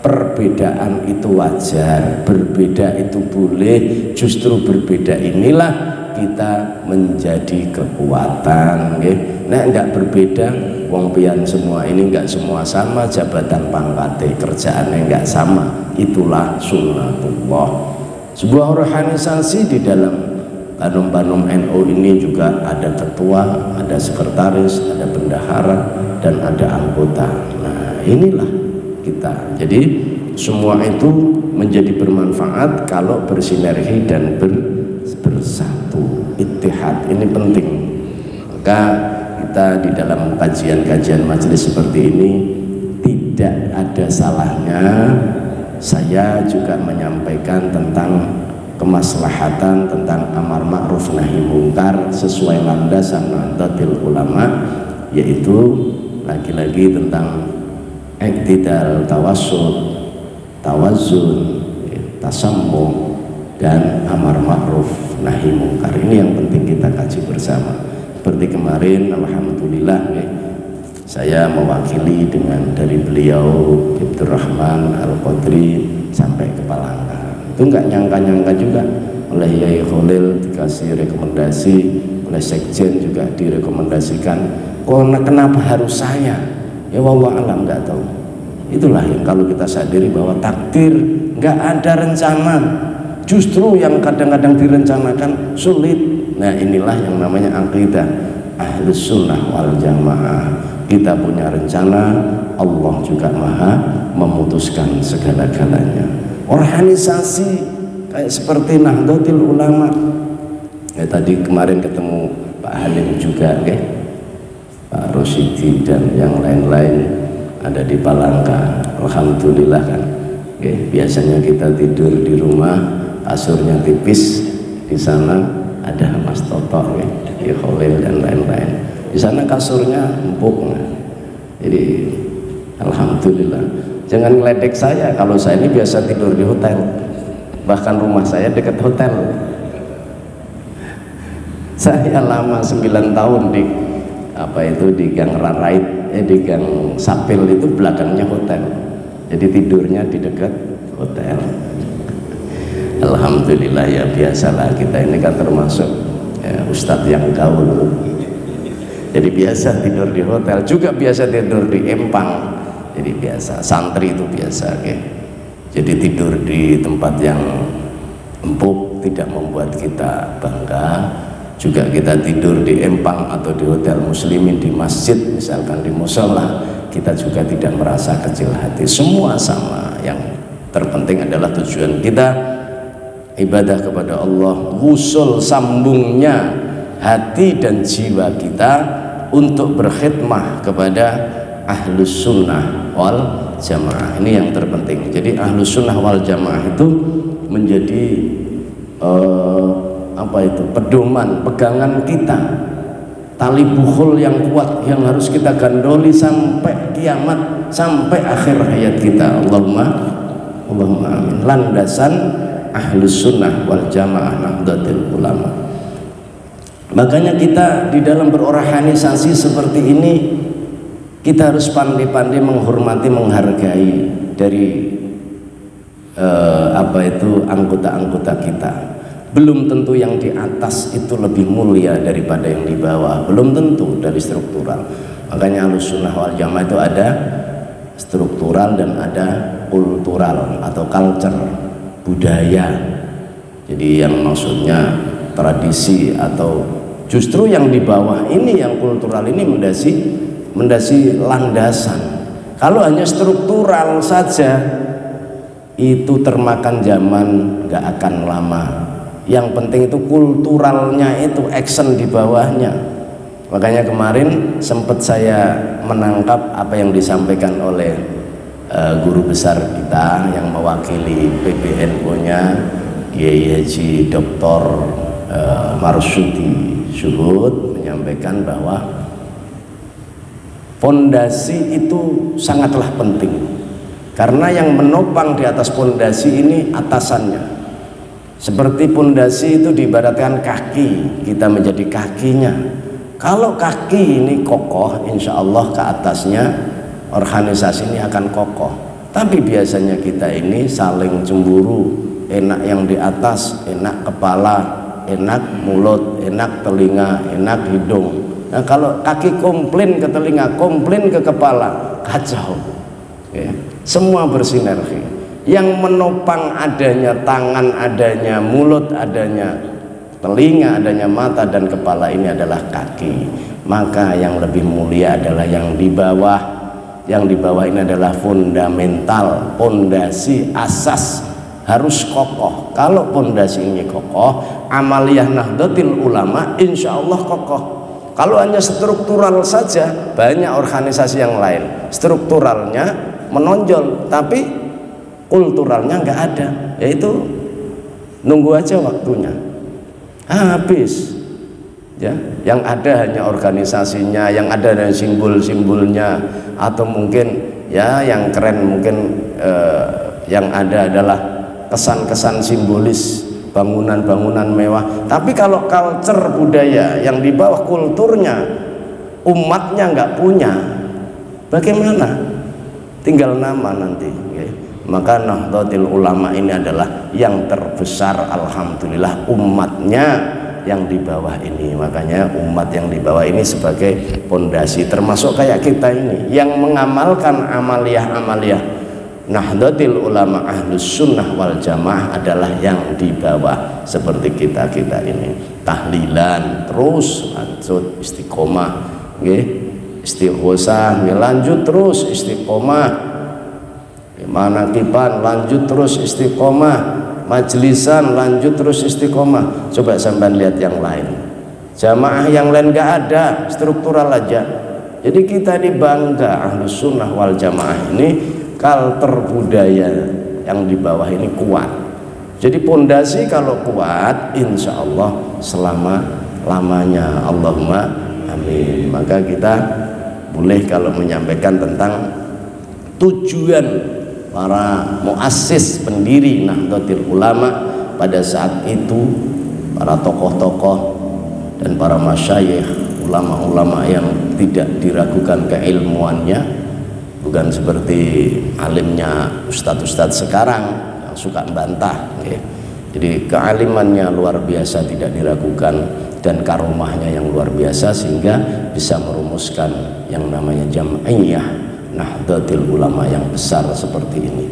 Perbedaan itu wajar, berbeda itu boleh, justru berbeda inilah kita menjadi kekuatan. Nek enggak berbeda, wong pian semua ini enggak semua sama, jabatan pangkate, kerjaannya enggak sama, itulah sunnatullah. Sebuah organisasi di dalam Banum NU ini juga ada ketua, ada sekretaris, ada bendahara, dan ada anggota. Nah inilah kita. Jadi semua itu menjadi bermanfaat kalau bersinergi dan bersatu. Ittihad ini penting. Maka kita di dalam kajian-kajian majelis seperti ini tidak ada salahnya saya juga menyampaikan tentang kemaslahatan tentang amar ma'ruf nahi mungkar sesuai landasan Nahdlatul Ulama, yaitu lagi-lagi tentang iktidal, tawassut, tawazun, tasammuh, dan amar ma'ruf nahi mungkar. Ini yang penting kita kaji bersama. Seperti kemarin, alhamdulillah saya mewakili dengan dari beliau Abdurrahman Al-Qadri sampai ke Palangka. Itu nggak nyangka-nyangka juga, oleh Yai Khalil dikasih rekomendasi, oleh Sekjen juga direkomendasikan. Kenapa harus saya? Ya wallahu alam, nggak tahu. Itulah yang kalau kita sadari bahwa takdir nggak ada rencana, justru yang kadang-kadang direncanakan sulit. Nah inilah yang namanya akidah Ahlus Sunnah wal Jamaah. Kita punya rencana, Allah juga maha memutuskan segala-galanya. Organisasi kayak seperti Nahdlatul Ulama, ya tadi kemarin ketemu Pak Halim juga, Pak Rosyidi dan yang lain-lain ada di Palangka. Alhamdulillah kan, biasanya kita tidur di rumah, kasurnya tipis, di sana ada Mas Toto, ya Khalil dan lain-lain. Di sana kasurnya empuk, jadi alhamdulillah. Jangan ngeledek saya, kalau saya ini biasa tidur di hotel, bahkan rumah saya dekat hotel. Saya lama 9 tahun di di Gang Rarait, di Gang Sapil, itu belakangnya hotel, jadi tidurnya di dekat hotel. Alhamdulillah, ya biasalah, kita ini kan termasuk ustadz yang gaul, jadi biasa tidur di hotel, juga biasa tidur di empang, jadi biasa, santri itu biasa, jadi tidur di tempat yang empuk tidak membuat kita bangga. Juga kita tidur di empang atau di hotel muslimin, di masjid misalkan, di musola, kita juga tidak merasa kecil hati, semua sama. Yang terpenting adalah tujuan kita ibadah kepada Allah, wusul sambungnya hati dan jiwa kita untuk berkhidmah kepada Ahlus Sunnah wal Jamaah. Ini yang terpenting. Jadi Ahlus Sunnah wal Jamaah itu menjadi pedoman, pegangan kita, tali bukhul yang kuat yang harus kita gandoli sampai kiamat, sampai akhir hayat kita. Allahumma amin. Landasan Ahlus Sunnah wal Jamaah Nahdlatul Ulama. Makanya kita di dalam berorganisasi seperti ini, kita harus pandai-pandai menghormati, menghargai dari anggota-anggota kita. Belum tentu yang di atas itu lebih mulia daripada yang di bawah, belum tentu dari struktural. Makanya Ahlus Sunnah wal Jamaah itu ada struktural dan ada kultural atau culture, budaya. Jadi yang maksudnya tradisi, atau justru yang di bawah ini, yang kultural ini mendasi landasan. Kalau hanya struktural saja itu termakan zaman, nggak akan lama. Yang penting itu kulturalnya, itu action di bawahnya. Makanya kemarin sempat saya menangkap apa yang disampaikan oleh guru besar kita yang mewakili PBNU-nya, Kiai Haji Dr. Marsudi Syuhud, menyampaikan bahwa fondasi itu sangatlah penting, karena yang menopang di atas fondasi ini atasannya. Seperti pondasi itu diibaratkan kaki, kita menjadi kakinya. Kalau kaki ini kokoh, insya Allah ke atasnya organisasi ini akan kokoh. Tapi biasanya kita ini saling cemburu, enak yang di atas, enak kepala, enak mulut, enak telinga, enak hidung. Nah kalau kaki komplain ke telinga, komplain ke kepala, kacau. Semua bersinergi. Yang menopang adanya tangan, adanya mulut, adanya telinga, adanya mata dan kepala ini adalah kaki. Maka yang lebih mulia adalah yang di bawah. Yang di bawah ini adalah fundamental, pondasi, asas, harus kokoh. Kalau pondasi ini kokoh, amaliyah Nahdlatul Ulama insya Allah kokoh. Kalau hanya struktural saja, banyak organisasi yang lain strukturalnya menonjol tapi kulturalnya nggak ada, yaitu nunggu aja waktunya habis ya. Yang ada hanya organisasinya, yang ada hanya simbol-simbolnya, atau mungkin ya yang keren mungkin yang ada adalah kesan-kesan simbolis bangunan-bangunan mewah. Tapi kalau culture budaya yang di bawah kulturnya umatnya nggak punya, bagaimana? Tinggal nama nanti ya. Maka Nahdlatul Ulama ini adalah yang terbesar, alhamdulillah, umatnya yang di bawah ini. Makanya umat yang di bawah ini sebagai pondasi, termasuk kayak kita ini yang mengamalkan amaliyah-amaliyah Nahdlatul Ulama Ahlus Sunnah wal Jamaah adalah yang di bawah, seperti kita ini. Tahlilan terus lanjut istiqomah nggih, istighosah lanjut terus istiqomah, manakiban lanjut terus istiqomah, majlisan lanjut terus istiqomah. Coba sampean lihat yang lain, jamaah yang lain nggak ada, struktural aja. Jadi kita ini bangga Ahlus Sunnah wal Jamaah ini kultur budaya yang di bawah ini kuat. Jadi pondasi kalau kuat, insya Allah selama-lamanya, Allahumma amin. Maka kita boleh kalau menyampaikan tentang tujuan para muassis pendiri Nahdlatul Ulama pada saat itu, para tokoh-tokoh dan para masyayikh, ulama-ulama yang tidak diragukan keilmuannya, bukan seperti alimnya ustadz-ustadz sekarang yang suka membantah ya. Jadi kealimannya luar biasa, tidak diragukan, dan karomahnya yang luar biasa sehingga bisa merumuskan yang namanya jam'iyah Nahdlatul Ulama yang besar seperti ini.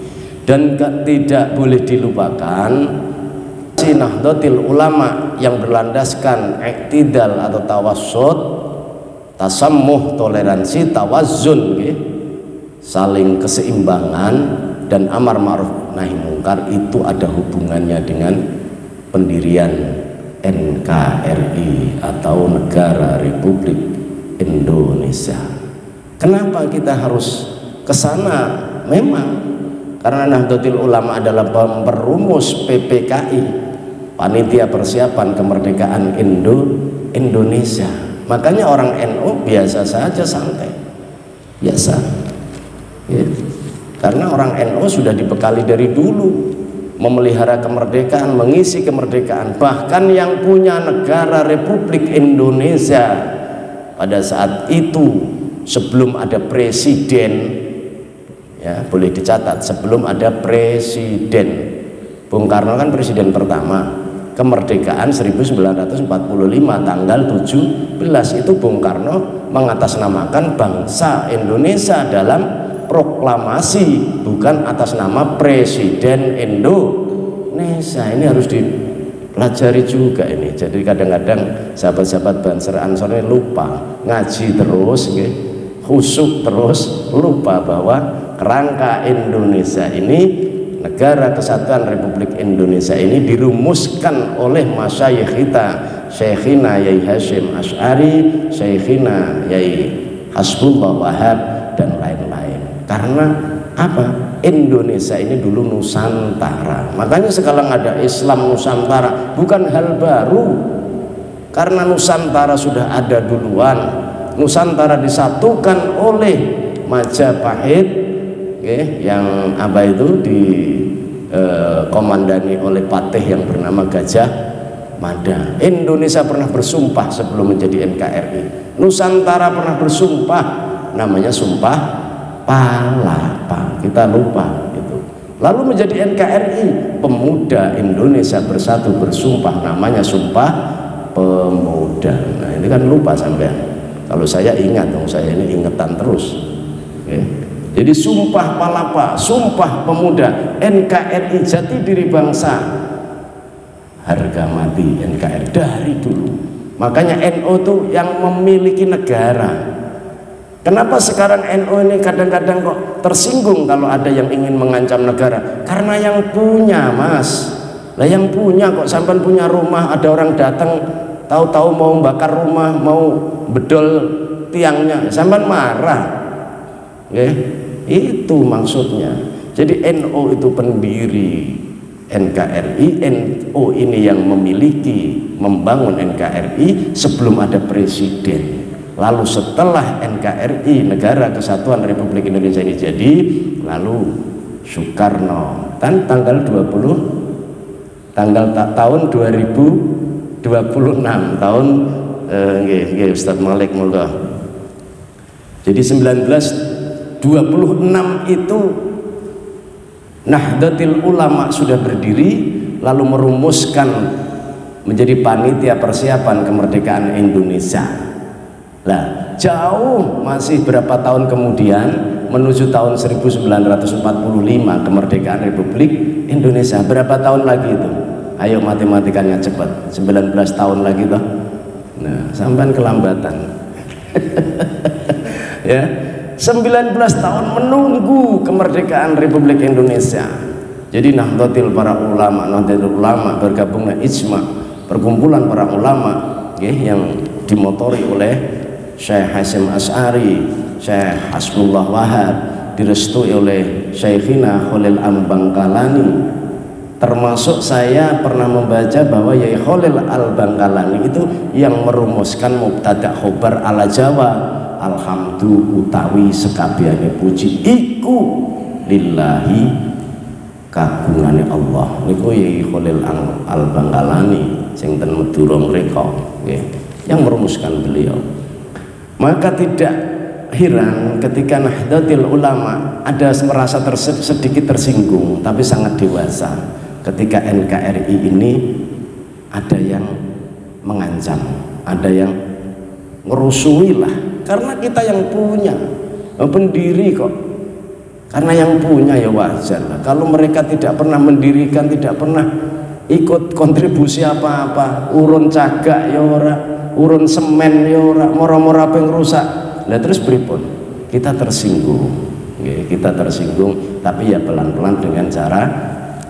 Dan tidak boleh dilupakan si Nahdlatul Ulama yang berlandaskan iktidal atau tawassut, tasammuh, toleransi, tawazzun gitu, saling keseimbangan, dan amar ma'ruf nahi mungkar. Itu ada hubungannya dengan pendirian NKRI atau Negara Republik Indonesia. Kenapa kita harus ke sana? Memang karena Nahdlatul Ulama adalah perumus PPKI, Panitia Persiapan Kemerdekaan Indonesia. Makanya orang NU biasa saja, santai, biasa ya. Karena orang NU sudah dibekali dari dulu memelihara kemerdekaan, mengisi kemerdekaan. Bahkan yang punya Negara Republik Indonesia pada saat itu, sebelum ada presiden, ya boleh dicatat, sebelum ada presiden, Bung Karno kan presiden pertama, kemerdekaan 1945 tanggal 17 itu Bung Karno mengatasnamakan bangsa Indonesia dalam proklamasi, bukan atas nama Presiden Indonesia. Ini harus dipelajari juga ini. Jadi kadang-kadang sahabat-sahabat Banser Ansor ini lupa, ngaji terus khusyuk terus, lupa bahwa kerangka Indonesia ini, Negara Kesatuan Republik Indonesia ini dirumuskan oleh masyayikh kita, Syekhina Yai Hasyim Asy'ari, Syekhina Yai Hasbullah Wahab, dan lain-lain. Karena apa? Indonesia ini dulu Nusantara. Makanya sekarang ada Islam Nusantara, bukan hal baru, karena Nusantara sudah ada duluan. Nusantara disatukan oleh Majapahit yang apa itu dikomandani oleh patih yang bernama Gajah Mada. Indonesia pernah bersumpah sebelum menjadi NKRI. Nusantara pernah bersumpah, namanya Sumpah Palapa, kita lupa itu. Lalu menjadi NKRI, Pemuda Indonesia Bersatu bersumpah, namanya Sumpah Pemuda. Nah ini kan lupa sampean. Kalau saya ingat dong, saya ini ingetan terus. Jadi Sumpah Palapa, Sumpah Pemuda, NKRI jati diri bangsa, harga mati NKRI dari dulu. Makanya NU tuh yang memiliki negara. Kenapa sekarang NU ini kadang-kadang kok tersinggung kalau ada yang ingin mengancam negara? Karena yang punya, Mas. Lah yang punya kok, sampai punya rumah, ada orang datang tahu-tahu mau bakar rumah, mau bedol tiangnya, sampai marah. Itu maksudnya. Jadi NU itu pendiri NKRI, NU ini yang memiliki membangun NKRI sebelum ada presiden. Lalu setelah NKRI, Negara Kesatuan Republik Indonesia ini jadi, lalu Soekarno dan tanggal 20 tahun 2026 tahun Ustadz Malik Mullah. Jadi 1926 itu Nahdlatul Ulama sudah berdiri, lalu merumuskan menjadi panitia persiapan kemerdekaan Indonesia. Lah, jauh masih berapa tahun kemudian menuju tahun 1945 kemerdekaan Republik Indonesia. Berapa tahun lagi itu? Ayo matematikanya cepat. 19 tahun lagi toh. Nah, sampai kelambatan. Ya. 19 tahun menunggu kemerdekaan Republik Indonesia. Jadi Nahdlatul Ulama bergabungnya Ijma, perkumpulan para ulama yang dimotori oleh Syekh Hasyim Asy'ari, Syekh Hasbullah Wahab, direstui oleh Syekhina Khalil Al-Bangkalani. Termasuk saya pernah membaca bahwa Yai Khalil Al-Bangkalani itu yang merumuskan mubtada khobar ala Jawa, alhamdu utawi sekabiane puji iku lillahi kagungane Allah. Niku Yai Khalil Al-Bangkalani sing ten Madura mreka nggih, yang merumuskan beliau. Maka tidak heran ketika Nahdlatul Ulama ada merasa sedikit tersinggung, tapi sangat dewasa ketika NKRI ini ada yang mengancam, ada yang ngerusui lah, karena kita yang punya pendiri kok, karena yang punya ya wajar lah. Kalau mereka tidak pernah mendirikan, tidak pernah ikut kontribusi apa-apa, urun cagak ya ora, urun semen ya ora, mora-mora apa yang rusak. Nah terus pripun? Kita tersinggung, kita tersinggung, tapi ya pelan-pelan dengan cara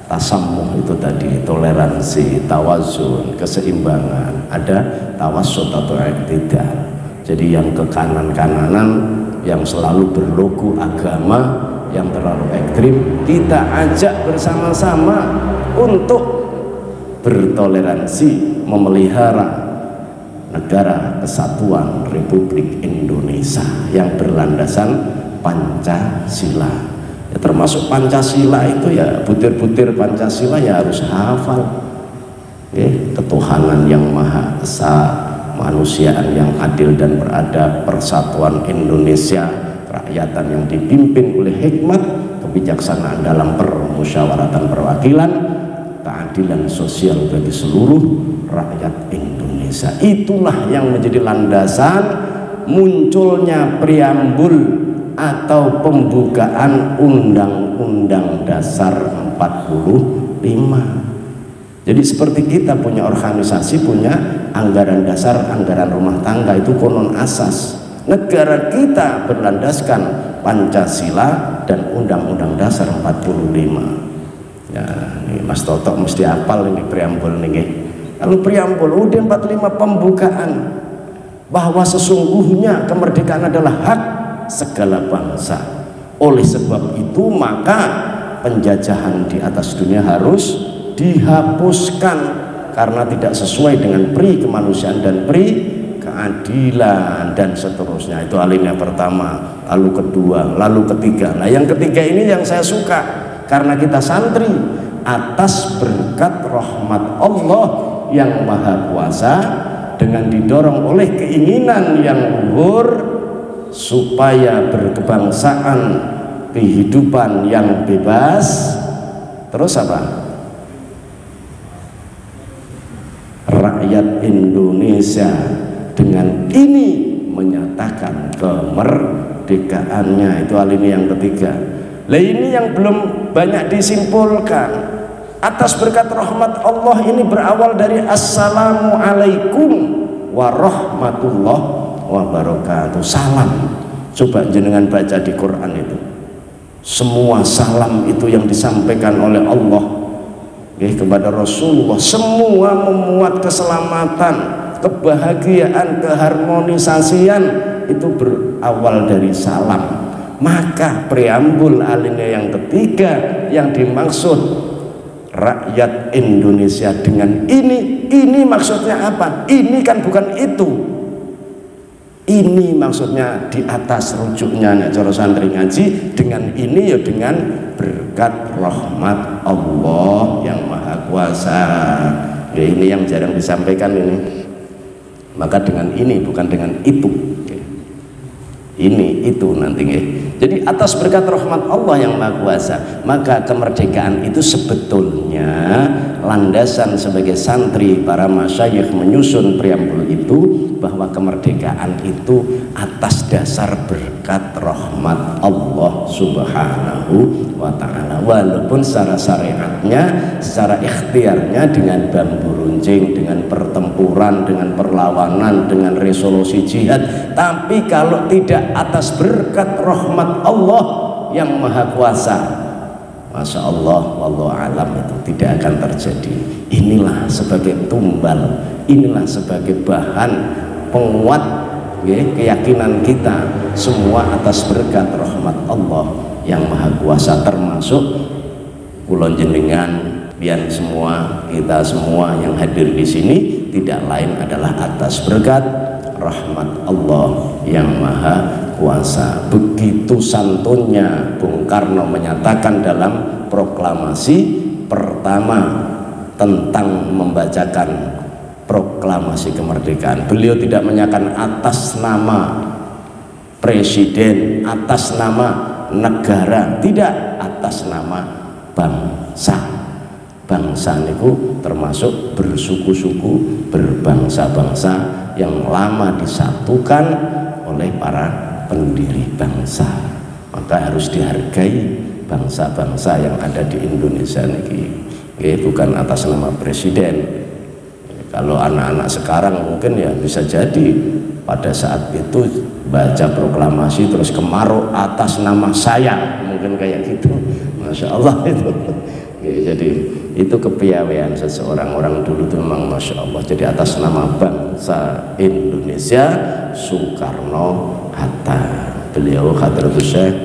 tasamuh itu tadi, toleransi, tawazun, keseimbangan, ada tawassut atau iktidal. Jadi yang ke kanan-kananan, yang selalu berlogo agama, yang terlalu ekstrim, kita ajak bersama-sama untuk bertoleransi, memelihara Negara Kesatuan Republik Indonesia yang berlandaskan Pancasila. Ya, termasuk Pancasila itu ya butir-butir Pancasila ya harus hafal. Ketuhanan yang Maha Esa, kemanusiaan yang adil dan beradab, persatuan Indonesia, kerakyatan yang dipimpin oleh hikmat, kebijaksanaan dalam permusyawaratan perwakilan, keadilan sosial bagi seluruh rakyat Indonesia. Itulah yang menjadi landasan munculnya preambul atau pembukaan Undang-Undang Dasar 45. Jadi seperti kita punya organisasi, punya anggaran dasar, anggaran rumah tangga, itu konon asas. Negara kita berlandaskan Pancasila dan Undang-Undang Dasar 45. Ya, ini Mas Toto mesti hafal ini preambul nih. Lalu preambul UUD 45 pembukaan bahwa sesungguhnya kemerdekaan adalah hak segala bangsa. Oleh sebab itu maka penjajahan di atas dunia harus dihapuskan karena tidak sesuai dengan pri kemanusiaan dan pri keadilan dan seterusnya. Itu alinea pertama, lalu kedua, lalu ketiga. Nah yang ketiga ini yang saya suka, karena kita santri atas berkat rahmat Allah yang Maha Kuasa, dengan didorong oleh keinginan yang luhur supaya berkebangsaan, kehidupan yang bebas. Terus apa? Rakyat Indonesia dengan ini menyatakan kemerdekaannya. Itu alinea yang ketiga. Lah ini yang belum banyak disimpulkan. Atas berkat rahmat Allah ini berawal dari Assalamualaikum warahmatullahi wabarakatuh. Salam. Coba jenengan baca di Quran itu. Semua salam itu yang disampaikan oleh Allah kepada Rasulullah, semua memuat keselamatan, kebahagiaan, keharmonisasian, itu berawal dari salam. Maka preambul alinea yang ketiga yang dimaksud rakyat Indonesia dengan ini maksudnya apa? Ini kan bukan itu. Ini maksudnya di atas rujuknya nek cara santri ngaji, dengan ini ya dengan berkat rahmat Allah yang Maha Kuasa. Ya, ini yang jarang disampaikan ini. Maka dengan ini bukan dengan itu. Ini itu nanti ya. Jadi atas berkat rahmat Allah yang Maha Kuasa, maka kemerdekaan itu sebetulnya landasan sebagai santri para masyayikh menyusun preambul itu, bahwa kemerdekaan itu atas dasar berkat rahmat Allah Subhanahu wa ta'ala, walaupun secara syariatnya, secara ikhtiarnya dengan bambu runcing, dengan pertempuran, dengan perlawanan, dengan resolusi jihad, tapi kalau tidak atas berkat rahmat Allah yang Maha Kuasa, Masya Allah, wallahu alam, itu tidak akan terjadi. Inilah sebagai tumbal, inilah sebagai bahan penguat ya, keyakinan kita semua atas berkat rahmat Allah yang Maha Kuasa, termasuk kula jenengan pian semua, kita semua yang hadir di sini tidak lain adalah atas berkat rahmat Allah yang Maha Kuasa. Begitu santunnya Bung Karno menyatakan dalam proklamasi pertama tentang membacakan proklamasi kemerdekaan. Beliau tidak menyatakan atas nama presiden, atas nama negara, tidak, atas nama bangsa. Bangsa niku termasuk bersuku-suku, berbangsa-bangsa yang lama disatukan oleh para pendiri bangsa. Maka harus dihargai bangsa-bangsa yang ada di Indonesia niki. Bukan atas nama presiden. Kalau anak-anak sekarang mungkin ya bisa jadi pada saat itu baca proklamasi terus kemaruk atas nama saya, mungkin kayak gitu. Masya Allah itu. Jadi itu kepiawaian seseorang, orang dulu itu memang Masya Allah. Jadi atas nama bangsa Indonesia, Soekarno Hatta, beliau Hadratus Syekh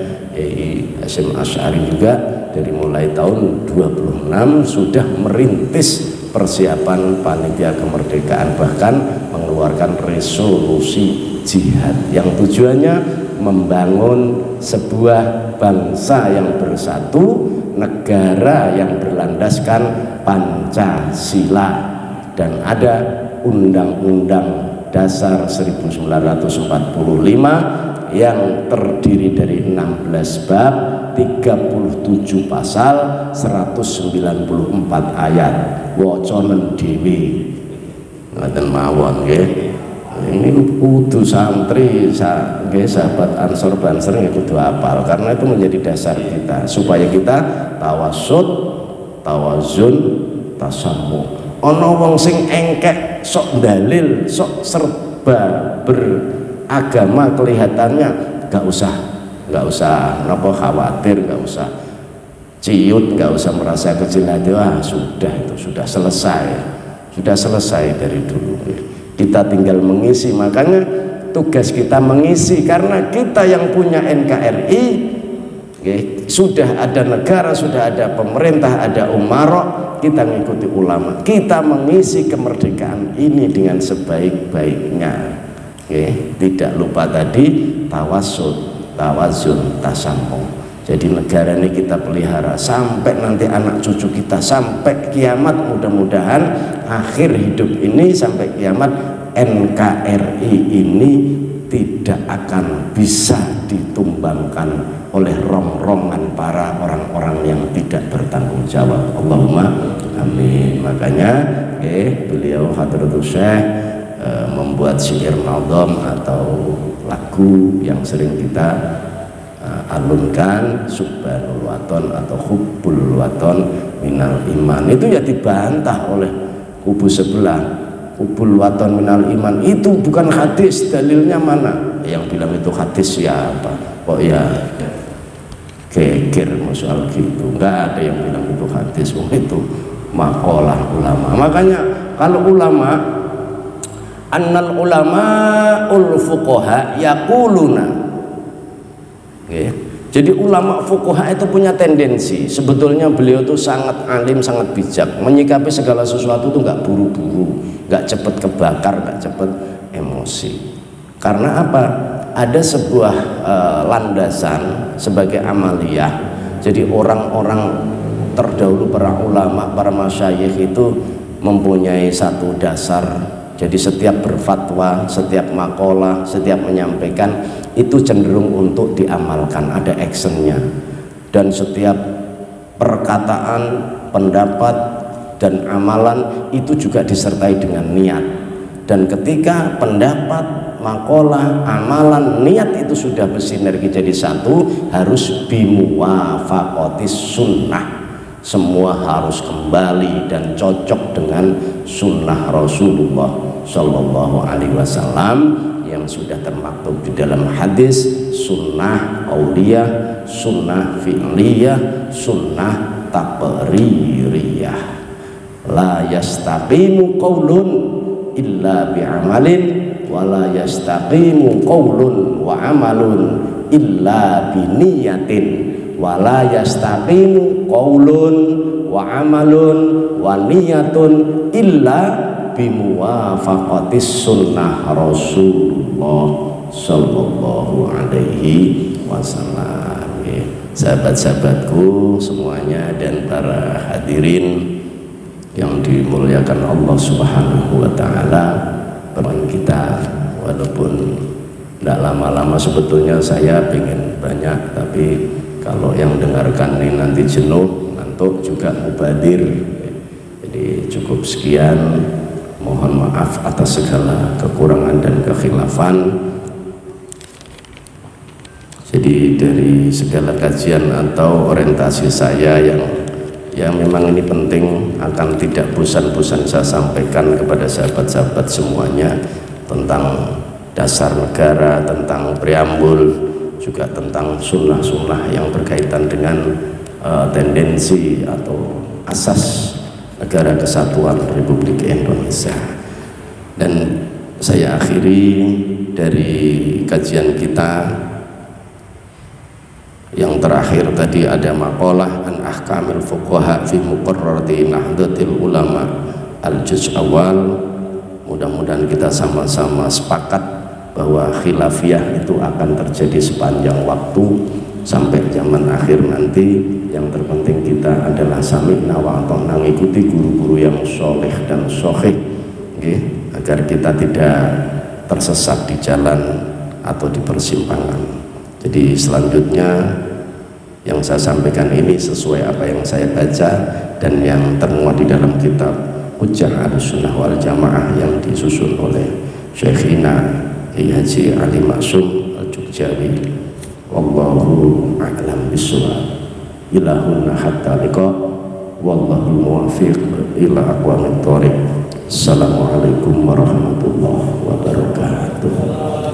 Hasyim Asy'ari juga dari mulai tahun 26 sudah merintis persiapan panitia kemerdekaan, bahkan mengeluarkan resolusi jihad yang tujuannya membangun sebuah bangsa yang bersatu, negara yang berlandaskan Pancasila, dan ada Undang-Undang Dasar 1945 yang terdiri dari 16 bab, 37 pasal, 194 ayat. Woconen dewi ngoten mawon nggih. Ini kudu santri nggih, sahabat Ansor Banser nggih kudu hafal, karena itu menjadi dasar kita supaya kita tawassut, tawazun, tasammu. Ana wong sing engkek sok dalil, sok serba beragama kelihatannya, nggak usah napa khawatir, nggak usah ciut, nggak usah merasa kecil hati. Wah, sudah, itu sudah selesai dari dulu. Kita tinggal mengisi, makanya tugas kita mengisi, karena kita yang punya NKRI sudah ada negara, sudah ada pemerintah, ada umarok, kita mengikuti ulama, kita mengisi kemerdekaan ini dengan sebaik-baiknya. Tidak lupa tadi tawassut, tawazun, tasammum. Jadi negara ini kita pelihara sampai nanti anak cucu kita, sampai kiamat, mudah-mudahan akhir hidup ini sampai kiamat NKRI ini tidak akan bisa ditumbangkan oleh rong-rongan para orang-orang yang tidak bertanggung jawab. Allahumma amin. Makanya beliau Hadratus Syekh membuat syair nazam atau lagu yang sering kita alunkan, subhanul waton atau hubbul waton minal iman. Itu ya dibantah oleh kubu sebelah. Hubbul waton minal iman itu bukan hadis, dalilnya mana? Yang bilang itu hadis siapa? Kok ya geger soal gitu. Enggak ada yang bilang itu hadis, itu makalah ulama. Makanya kalau ulama, annal ulama ul fuqaha yaquluna, Jadi ulama fuqaha itu punya tendensi, sebetulnya beliau itu sangat alim, sangat bijak, menyikapi segala sesuatu itu nggak buru-buru, nggak cepat kebakar, nggak cepat emosi. Karena apa? Ada sebuah landasan sebagai amaliyah. Jadi orang-orang terdahulu, para ulama, para masyayikh itu mempunyai satu dasar. Jadi setiap berfatwa, setiap makalah, setiap menyampaikan itu cenderung untuk diamalkan, ada actionnya. Dan setiap perkataan, pendapat, dan amalan itu juga disertai dengan niat. Dan ketika pendapat, makalah, amalan, niat itu sudah bersinergi jadi satu, harus bimuwafaqatis sunnah. Semua harus kembali dan cocok dengan sunnah Rasulullah Shallallahu Alaihi Wasallam yang sudah termaktub di dalam hadis, sunnah qauliyah, sunnah fi'liyah, sunnah taqririyah. La yastaqimu qaulun illa bi'amalin wa la yastaqimu qaulun wa amalun illa biniyatin wa la yastaqimu qaulun wa amalun wa niyatun illa bimuwafaqatis sunnah Rasulullah Sallallahu Alaihi Wasallam. Sahabat-sahabatku semuanya dan para hadirin yang dimuliakan Allah Subhanahu wa Ta'ala, pertemuan kita walaupun tidak lama-lama, sebetulnya saya pengen banyak, tapi kalau yang dengarkan ini nanti jenuh, ngantuk, juga mubadir. Jadi cukup sekian. Mohon maaf atas segala kekurangan dan kekhilafan. Jadi dari segala kajian atau orientasi saya yang memang ini penting, akan tidak bosan-bosan saya sampaikan kepada sahabat-sahabat semuanya tentang dasar negara, tentang preambul, juga tentang sunnah-sunnah yang berkaitan dengan tendensi atau asas Negara Kesatuan Republik Indonesia. Dan saya akhiri dari kajian kita yang terakhir tadi, ada maqalah an ahkamil fuqaha fi muqarrarati nahdlatil ulama al-juz awal. Mudah-mudahan kita sama-sama sepakat bahwa khilafiyah itu akan terjadi sepanjang waktu sampai zaman akhir nanti. Yang terpenting kita adalah sami'na wa ata'na, mengikuti guru-guru yang soleh dan sohih, agar kita tidak tersesat di jalan atau di persimpangan. Jadi selanjutnya yang saya sampaikan ini sesuai apa yang saya baca dan yang termuat di dalam kitab Hujjah Ahlussunnah wal Jamaah yang disusun oleh Syekhina Haji Ali Maksum Al-Jogjawi. Wallahu a'lam bishawab. Ilahuna hatta liqa, wallahul muwaffiq ila aqwamit thoriq. Assalamualaikum warahmatullahi wabarakatuh.